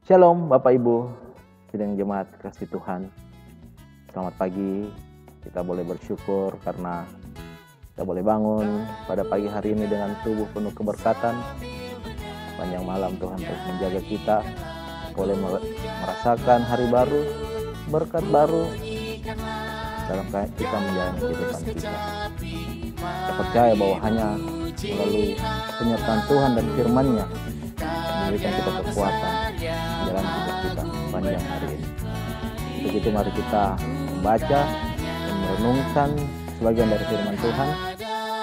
Shalom Bapak Ibu, sidang jemaat kasih Tuhan. Selamat pagi, kita boleh bersyukur karena kita boleh bangun pada pagi hari ini dengan tubuh penuh keberkatan. Panjang malam Tuhan terus menjaga kita, boleh merasakan hari baru, berkat baru dalam kita menjalani kehidupan kita. Kita percaya bahwa hanya melalui penyertaan Tuhan dan firman-Nya memberikan kita kekuatan menjalani hidup kita panjang hari ini. Untuk itu mari kita membaca dan merenungkan sebagian dari firman Tuhan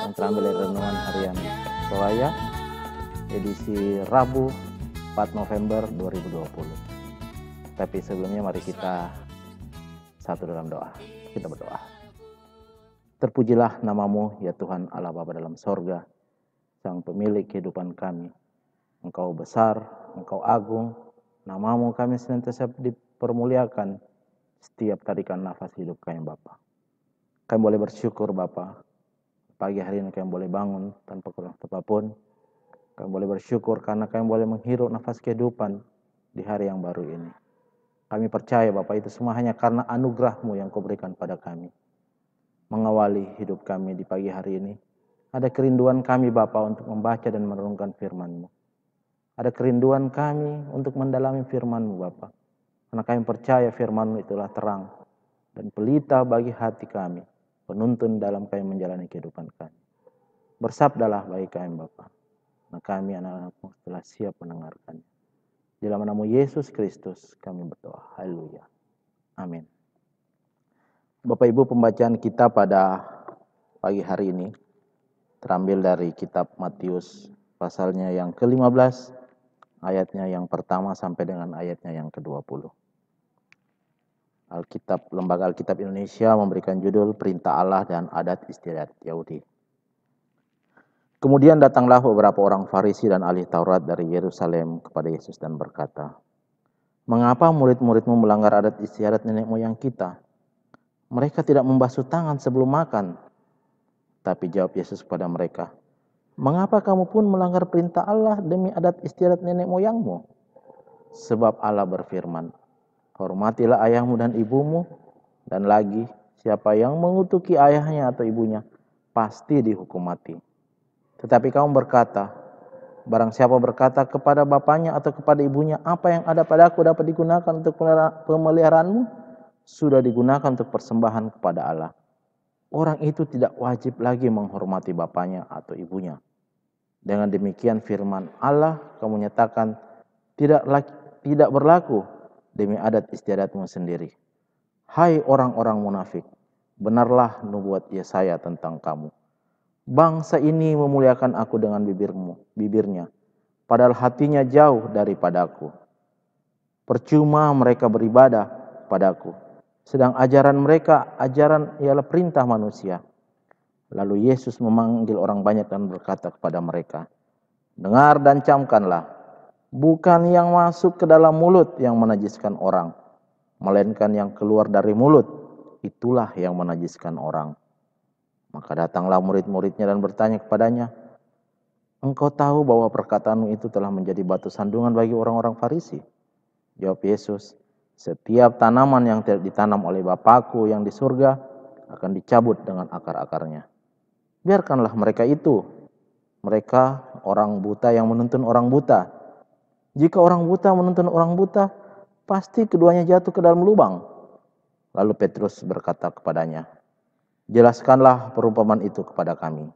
yang terambil dari renungan harian Soraya edisi Rabu 4 November 2020. Tapi sebelumnya mari kita satu dalam doa. Kita berdoa. Terpujilah namamu ya Tuhan Allah Bapa dalam sorga, Sang pemilik kehidupan kami. Engkau besar, Engkau agung, namamu kami senantiasa dipermuliakan setiap tarikan nafas hidup kami Bapa. Kami boleh bersyukur Bapa, pagi hari ini kami boleh bangun tanpa kurang apapun. Kami boleh bersyukur karena kami boleh menghirup nafas kehidupan di hari yang baru ini. Kami percaya Bapa itu semua hanya karena anugerah-Mu yang Kau berikan pada kami. Mengawali hidup kami di pagi hari ini, ada kerinduan kami Bapa untuk membaca dan merenungkan firman-Mu. Ada kerinduan kami untuk mendalami firman-Mu Bapa. Karena kami percaya firman-Mu itulah terang dan pelita bagi hati kami, penuntun dalam kami menjalani kehidupan kami. Bersabdalah bagi kami Bapa. Nah kami anak-anak-Mu telah siap mendengarkan. Di dalam nama Yesus Kristus kami berdoa. Haleluya. Amin. Bapak Ibu, pembacaan kita pada pagi hari ini terambil dari kitab Matius pasalnya yang ke-15, ayatnya yang pertama sampai dengan ayatnya yang ke-20. Lembaga Alkitab Indonesia memberikan judul Perintah Allah dan Adat Istiadat Yahudi. Kemudian datanglah beberapa orang Farisi dan ahli Taurat dari Yerusalem kepada Yesus dan berkata, "Mengapa murid-murid-Mu melanggar adat istiadat nenek moyang kita? Mereka tidak membasuh tangan sebelum makan." Tapi jawab Yesus kepada mereka, "Mengapa kamu pun melanggar perintah Allah demi adat istiadat nenek moyangmu? Sebab Allah berfirman, hormatilah ayahmu dan ibumu, dan lagi siapa yang mengutuki ayahnya atau ibunya pasti dihukum mati. Tetapi kamu berkata, barang siapa berkata kepada bapaknya atau kepada ibunya, apa yang ada padaku dapat digunakan untuk pemeliharaanmu, sudah digunakan untuk persembahan kepada Allah. Orang itu tidak wajib lagi menghormati bapaknya atau ibunya. Dengan demikian firman Allah kamu nyatakan tidak berlaku demi adat istiadatmu sendiri. Hai orang-orang munafik, benarlah nubuat Yesaya tentang kamu. Bangsa ini memuliakan aku dengan bibirnya, padahal hatinya jauh daripadaku. Percuma mereka beribadah padaku, sedang ajaran mereka ialah perintah manusia." Lalu Yesus memanggil orang banyak dan berkata kepada mereka, "Dengar dan camkanlah, bukan yang masuk ke dalam mulut yang menajiskan orang, melainkan yang keluar dari mulut, itulah yang menajiskan orang." Maka datanglah murid-muridnya dan bertanya kepadanya, "Engkau tahu bahwa perkataanmu itu telah menjadi batu sandungan bagi orang-orang Farisi?" Jawab Yesus, "Setiap tanaman yang tidak ditanam oleh Bapa-Ku yang di surga akan dicabut dengan akar-akarnya. Biarkanlah mereka itu. Mereka orang buta yang menuntun orang buta. Jika orang buta menuntun orang buta, pasti keduanya jatuh ke dalam lubang." Lalu Petrus berkata kepadanya, "Jelaskanlah perumpamaan itu kepada kami."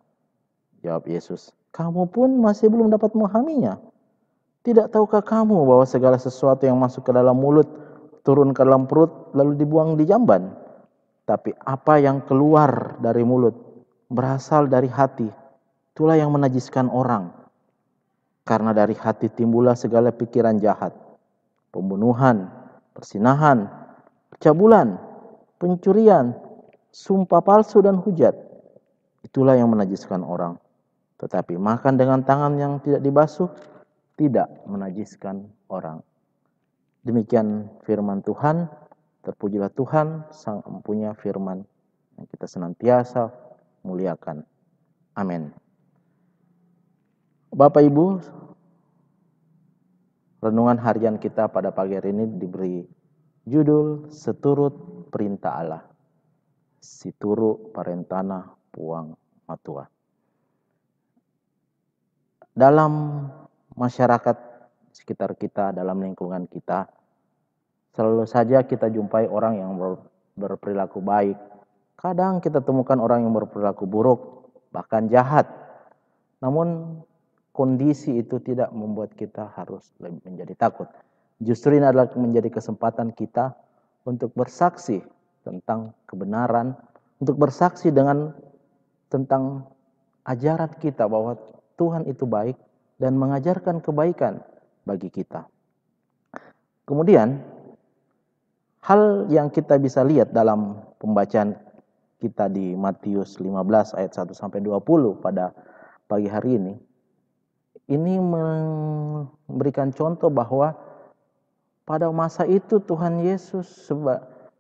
Jawab Yesus, "Kamu pun masih belum dapat memahaminya? Tidak tahukah kamu bahwa segala sesuatu yang masuk ke dalam mulut turun ke dalam perut lalu dibuang di jamban? Tapi apa yang keluar dari mulut berasal dari hati, itulah yang menajiskan orang. Karena dari hati timbullah segala pikiran jahat, pembunuhan, persinahan, percabulan, pencurian, sumpah palsu dan hujat. Itulah yang menajiskan orang. Tetapi makan dengan tangan yang tidak dibasuh tidak menajiskan orang." Demikian firman Tuhan. Terpujilah Tuhan, Sang Empunya firman yang kita senantiasa muliakan. Amin. Bapak Ibu, Renungan harian kita pada pagi hari ini diberi judul Seturut Perintah Allah. Situru parentana puang matua. Dalam masyarakat sekitar kita, dalam lingkungan kita, selalu saja kita jumpai orang yang berperilaku baik. Kadang kita temukan orang yang berperilaku buruk, bahkan jahat. Namun kondisi itu tidak membuat kita harus menjadi takut. Justru ini adalah menjadi kesempatan kita untuk bersaksi tentang kebenaran, untuk bersaksi tentang ajaran kita bahwa Tuhan itu baik dan mengajarkan kebaikan bagi kita. Kemudian, hal yang kita bisa lihat dalam pembacaan kita di Matius 15 ayat 1 sampai 20 pada pagi hari ini memberikan contoh bahwa pada masa itu Tuhan Yesus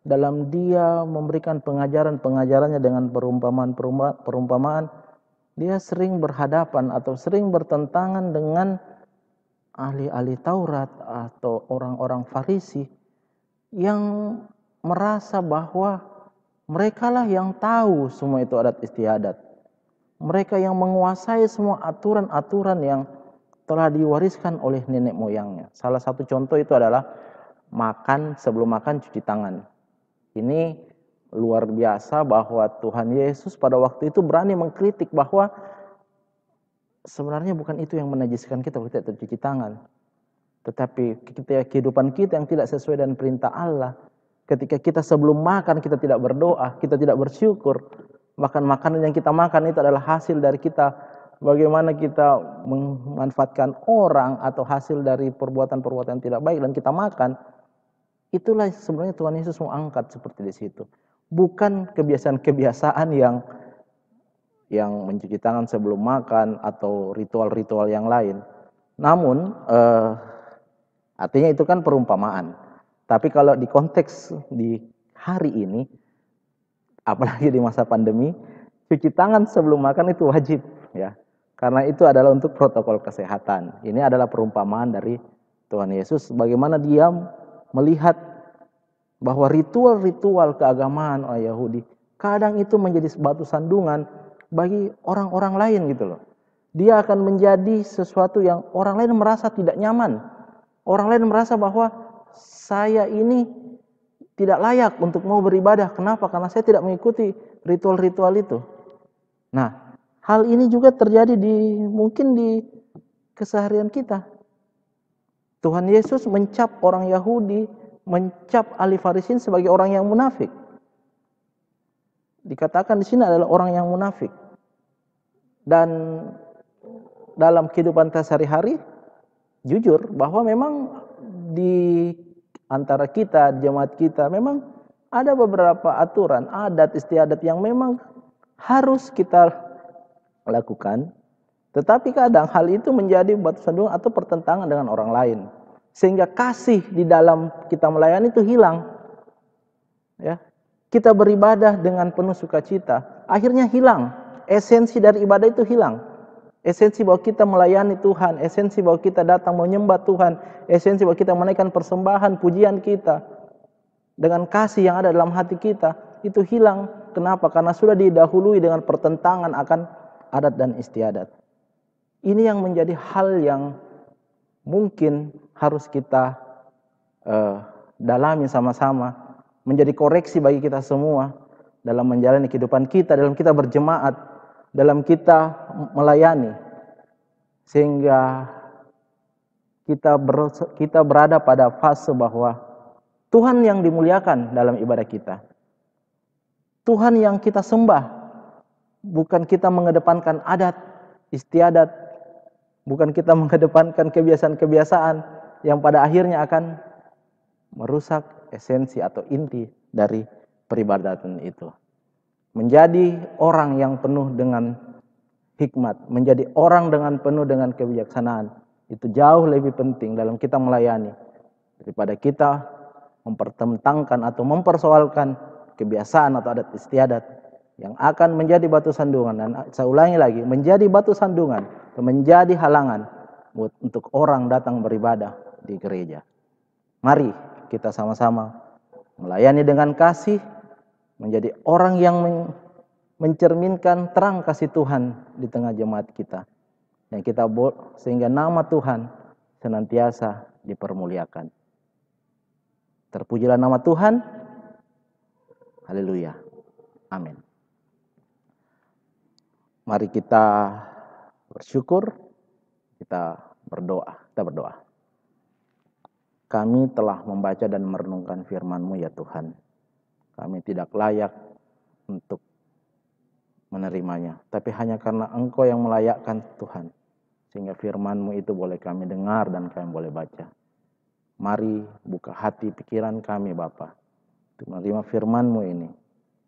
dalam Dia memberikan pengajarannya dengan perumpamaan, Dia sering berhadapan atau sering bertentangan dengan ahli-ahli Taurat atau orang-orang Farisi yang merasa bahwa merekalah yang tahu semua itu adat istiadat. Mereka yang menguasai semua aturan-aturan yang telah diwariskan oleh nenek moyangnya. Salah satu contoh itu adalah sebelum makan cuci tangan. Ini luar biasa bahwa Tuhan Yesus pada waktu itu berani mengkritik bahwa sebenarnya bukan itu yang menajiskan kita ketika cuci tangan. Tetapi kehidupan kita yang tidak sesuai dengan perintah Allah. Ketika kita sebelum makan kita tidak berdoa, kita tidak bersyukur. Bahkan makanan yang kita makan itu adalah hasil dari kita bagaimana kita memanfaatkan orang atau hasil dari perbuatan-perbuatan tidak baik dan kita makan. Itulah sebenarnya Tuhan Yesus mau angkat seperti di situ. Bukan kebiasaan-kebiasaan yang mencuci tangan sebelum makan atau ritual-ritual yang lain. Namun artinya itu kan perumpamaan. Tapi kalau di konteks di hari ini, apalagi di masa pandemi, cuci tangan sebelum makan itu wajib, ya. Karena itu adalah untuk protokol kesehatan. Ini adalah perumpamaan dari Tuhan Yesus bagaimana Dia melihat bahwa ritual-ritual keagamaan orang Yahudi kadang itu menjadi batu sandungan bagi orang-orang lain gitu loh. Dia akan menjadi sesuatu yang orang lain merasa tidak nyaman. Orang lain merasa bahwa saya ini tidak layak untuk mau beribadah. Kenapa? Karena saya tidak mengikuti ritual-ritual itu. Nah, hal ini juga terjadi mungkin di keseharian kita. Tuhan Yesus mencap orang Yahudi, mencap ahli Farisin sebagai orang yang munafik. Dikatakan di sini adalah orang yang munafik. Dan dalam kehidupan kita sehari-hari, jujur bahwa memang di antara kita, jemaat kita, memang ada beberapa aturan, adat istiadat yang memang harus kita lakukan. Tetapi kadang hal itu menjadi batu sandungan atau pertentangan dengan orang lain. Sehingga kasih di dalam kita melayani itu hilang. Ya. Kita beribadah dengan penuh sukacita, akhirnya hilang. Esensi dari ibadah itu hilang. Esensi bahwa kita melayani Tuhan, esensi bahwa kita datang menyembah Tuhan, esensi bahwa kita menaikkan persembahan, pujian kita dengan kasih yang ada dalam hati kita, itu hilang. Kenapa? Karena sudah didahului dengan pertentangan akan adat dan istiadat. Ini yang menjadi hal yang mungkin harus kita dalami sama-sama, menjadi koreksi bagi kita semua dalam menjalani kehidupan kita, dalam kita berjemaat, dalam kita melayani, sehingga kita berada pada fase bahwa Tuhan yang dimuliakan dalam ibadah kita, Tuhan yang kita sembah, bukan kita mengedepankan adat istiadat, bukan kita mengedepankan kebiasaan-kebiasaan yang pada akhirnya akan merusak esensi atau inti dari peribadatan itu. Menjadi orang yang penuh dengan hikmat, menjadi orang penuh dengan kebijaksanaan, itu jauh lebih penting dalam kita melayani daripada kita mempertentangkan atau mempersoalkan kebiasaan atau adat istiadat yang akan menjadi batu sandungan. Dan saya ulangi lagi, menjadi batu sandungan, menjadi halangan untuk orang datang beribadah di gereja. Mari kita sama-sama melayani dengan kasih, menjadi orang yang mencerminkan terang kasih Tuhan di tengah jemaat kita. Dan kita sehingga nama Tuhan senantiasa dipermuliakan. Terpujilah nama Tuhan. Haleluya. Amin. Mari kita bersyukur, kita berdoa. Kami telah membaca dan merenungkan firman-Mu ya Tuhan. Kami tidak layak untuk menerimanya, tapi hanya karena Engkau yang melayakkan Tuhan, sehingga firman-Mu itu boleh kami dengar dan kami boleh baca. Mari buka hati pikiran kami Bapa untuk menerima firman-Mu ini,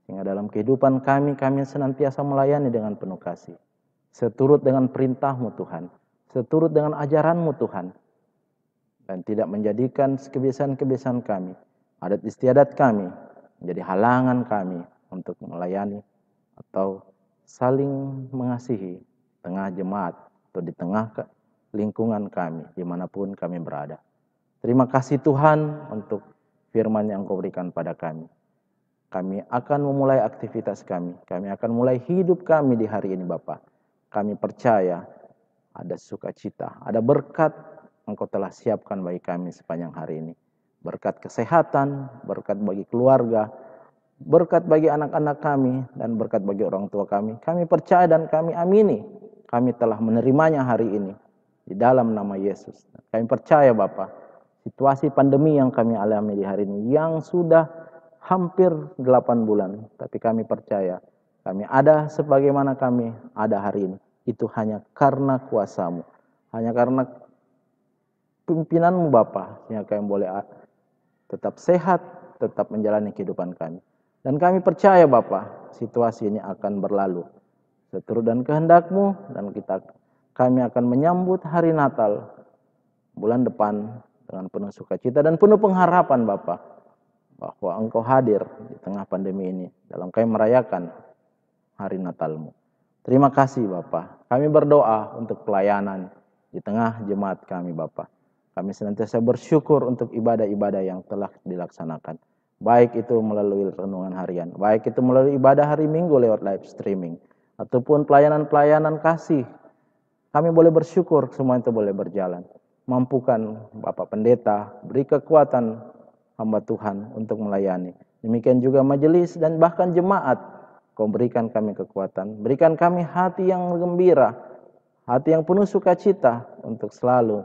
sehingga dalam kehidupan kami senantiasa melayani dengan penuh kasih, seturut dengan perintah-Mu Tuhan, seturut dengan ajaran-Mu Tuhan, dan tidak menjadikan kebiasaan-kebiasaan kami, adat istiadat kami, menjadi halangan kami untuk melayani atau saling mengasihi tengah jemaat atau di tengah lingkungan kami, dimanapun kami berada. Terima kasih Tuhan untuk firman yang Kau berikan pada kami. Kami akan memulai aktivitas kami akan mulai hidup kami di hari ini Bapa. Kami percaya ada sukacita, ada berkat Engkau telah siapkan bagi kami sepanjang hari ini. Berkat kesehatan, berkat bagi keluarga, berkat bagi anak-anak kami, dan berkat bagi orang tua kami. Kami percaya dan kami amini. Kami telah menerimanya hari ini di dalam nama Yesus. Kami percaya Bapa, situasi pandemi yang kami alami di hari ini yang sudah hampir 8 bulan, tapi kami percaya kami ada sebagaimana kami ada hari ini. Itu hanya karena kuasa-Mu, hanya karena pimpinan-Mu Bapa, sehingga kami boleh tetap sehat, tetap menjalani kehidupan kami. Dan kami percaya Bapa, situasi ini akan berlalu seturut dan kehendak-Mu, dan kami akan menyambut hari Natal bulan depan dengan penuh sukacita dan penuh pengharapan Bapa, bahwa Engkau hadir di tengah pandemi ini dalam kami merayakan hari Natal-Mu. Terima kasih Bapa. Kami berdoa untuk pelayanan di tengah jemaat kami Bapa. Kami senantiasa bersyukur untuk ibadah-ibadah yang telah dilaksanakan. Baik itu melalui renungan harian, baik itu melalui ibadah hari Minggu lewat live streaming, ataupun pelayanan-pelayanan kasih. Kami boleh bersyukur semua itu boleh berjalan. Mampukan Bapak Pendeta, beri kekuatan hamba Tuhan untuk melayani. Demikian juga majelis dan bahkan jemaat. Kau berikan kami kekuatan, berikan kami hati yang gembira, hati yang penuh sukacita untuk selalu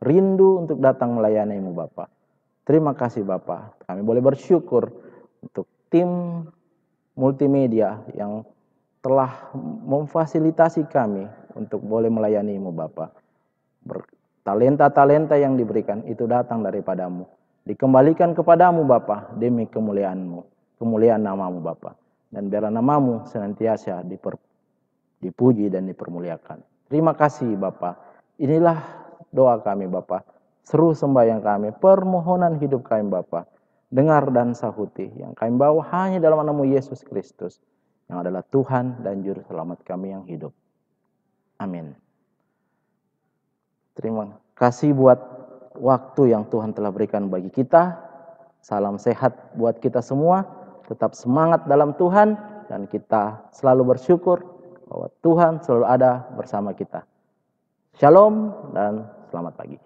rindu untuk datang melayani-Mu Bapa. Terima kasih Bapa. Kami boleh bersyukur untuk tim multimedia yang telah memfasilitasi kami untuk boleh melayani-Mu Bapa. Talenta-talenta yang diberikan itu datang daripada-Mu. Dikembalikan kepadamu Bapa demi kemuliaan-Mu, kemuliaan nama-Mu Bapa. Dan biarlah nama-Mu senantiasa dipuji dan dipermuliakan. Terima kasih Bapa. Inilah doa kami Bapa, seru sembahyang kami, permohonan hidup kami Bapa. Dengar dan sahuti yang kami bawa hanya dalam nama Yesus Kristus, yang adalah Tuhan dan Juru Selamat kami yang hidup. Amin. Terima kasih buat waktu yang Tuhan telah berikan bagi kita. Salam sehat buat kita semua. Tetap semangat dalam Tuhan. Dan kita selalu bersyukur bahwa Tuhan selalu ada bersama kita. Shalom dan selamat pagi.